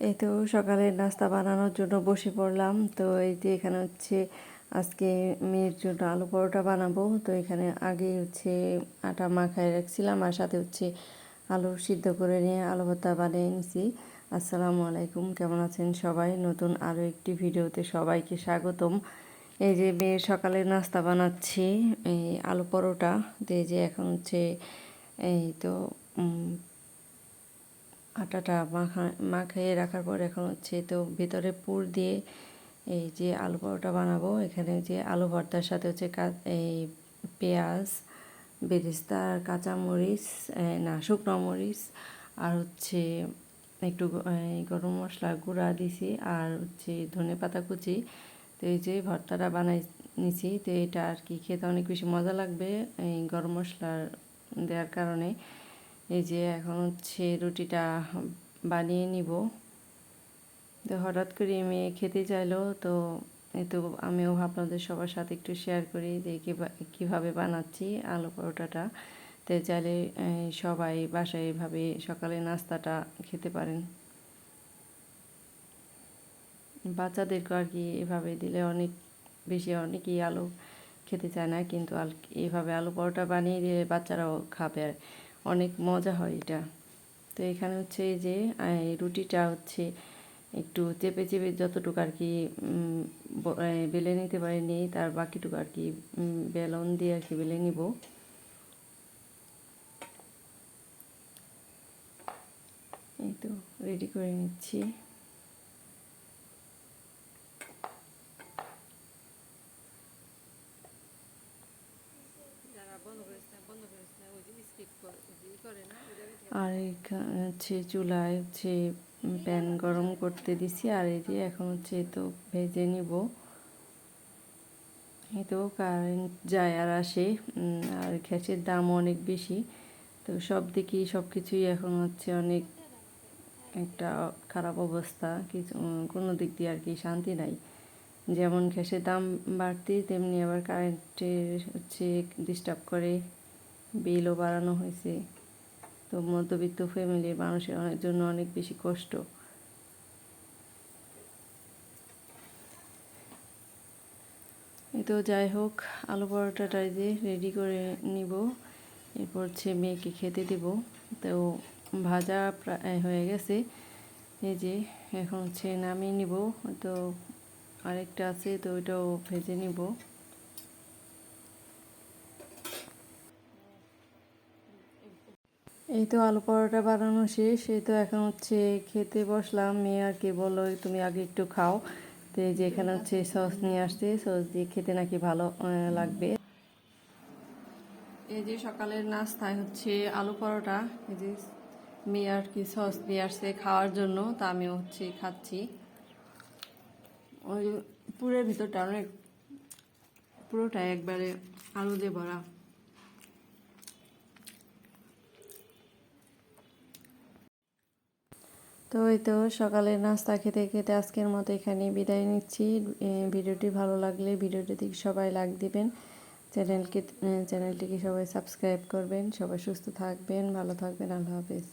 এই তো সকালের নাস্তা বানানোর জন্য বসে পড়লাম। তো এই যে এখানে হচ্ছে আজকে মেয়ের জন্য আলু পরোটা বানাবো। তো এখানে আগে হচ্ছে আটা মাখায় রাখছিলাম, আর সাথে হচ্ছে আলু সিদ্ধ করে নিয়ে আলু ভর্তা বানিয়ে নিছি। আসসালামু আলাইকুম, কেমন আছেন সবাই? নতুন আরও একটি ভিডিওতে সবাইকে স্বাগতম। এই যে মেয়ের সকালের নাস্তা বানাচ্ছি, এই আলু পরোটা দিয়ে। যে এখন হচ্ছে এই তো আটাটা মাখিয়ে রাখার পর এখন হচ্ছে তো ভিতরে পুর দিয়ে এই যে আলু পরোটা বানাবো। এখানে যে আলু ভর্তার সাথে হচ্ছে এই পেঁয়াজ, বেরেস্তা, কাঁচামরিচ, না শুকনো মরিচ, আর হচ্ছে একটু গরম মশলা গুঁড়া দিছি, আর হচ্ছে ধনে পাতা কুচি। তো এই যে ভর্তাটা বানাই নিছি। তো এটা আর কি খেতে অনেক বেশি মজা লাগবে এই গরম মশলা দেওয়ার কারণে। এই যে এখন হচ্ছে রুটিটা বানিয়ে নিব। তো হঠাৎ করে মেয়ে খেতে চাইলো, তো এই তো আমিও আপনাদের সবার সাথে একটু শেয়ার করি যে কীভাবে বানাচ্ছি আলু পরোটাটা। তো চাইলে সবাই বাসায় এভাবে সকালে নাস্তাটা খেতে পারেন। বাচ্চাদেরকে আর কি এভাবে দিলে অনেকেই আলু খেতে চায় না, কিন্তু এভাবে আলু পরোটা বানিয়ে দিলে বাচ্চারাও খাবে, আর অনেক মজা হয় এটা। তো এখানে হচ্ছে এই যে রুটিটা হচ্ছে একটু চেপে চেপে যতটুকু আর কি বেলে নিতে পারিনি, তার বাকিটুকু আর কি বেলন দিয়ে আর কি বেলে নিব। এই তো রেডি করে নিচ্ছি। আর এখানে হচ্ছে চুলায় হচ্ছে প্যান গরম করতে দিছি, আর এই যে এখন হচ্ছে তো ভেজে নিব। এই তো কারেন্ট যায় আর আসে, আর গ্যাসের দামও অনেক বেশি। তো সব দিকেই সব কিছুই এখন হচ্ছে অনেক একটা খারাপ অবস্থা, কিছু কোনো দিক দিয়ে আর কি শান্তি নাই। যেমন গ্যাসের দাম বাড়তি, তেমনি আবার কারেন্টের হচ্ছে ডিস্টার্ব করে, বিলও বাড়ানো হয়েছে। তো মধ্যবিত্ত ফ্যামিলির মানুষের জন্য অনেক বেশি কষ্ট। এই তো যাই হোক, আলু পরোটাটা যে রেডি করে নিব, এরপর হচ্ছে মেয়েকে খেতে দিব। তো ভাজা প্রায় হয়ে গেছে। এই যে এখন হচ্ছে নামিয়ে নিব। তো আরেকটা আছে, তো ওইটাও ভেজে নিব। এই তো আলু পরোটা বানানো শেষ। এই তো এখন হচ্ছে খেতে বসলাম। মেয়ে আর কি বললো তুমি আগে একটু খাও। তো এই যে এখানে হচ্ছে সস নিয়ে আসছে, সস দিয়ে খেতে নাকি ভালো লাগবে। এই যে সকালের নাস্তায় হচ্ছে আলু পরোটা। এই যে মেয়ে আর কি সস নিয়ে আসছে খাওয়ার জন্য, তা আমিও হচ্ছে খাচ্ছি। ওই পুরের ভিতরটা অনেক, পুরোটা একবারে আলু দিয়ে ভরা। তো এই তো সকালের নাস্তা খেতে খেতে আজকের মতো এখানে বিদায় নিচ্ছি। ভিডিওটি ভালো লাগলে ভিডিওটিতে সবাই লাইক দিবেন, চ্যানেলটিকে সবাই সাবস্ক্রাইব করবেন। সবাই সুস্থ থাকবেন, ভালো থাকবেন। আল্লাহ হাফেজ।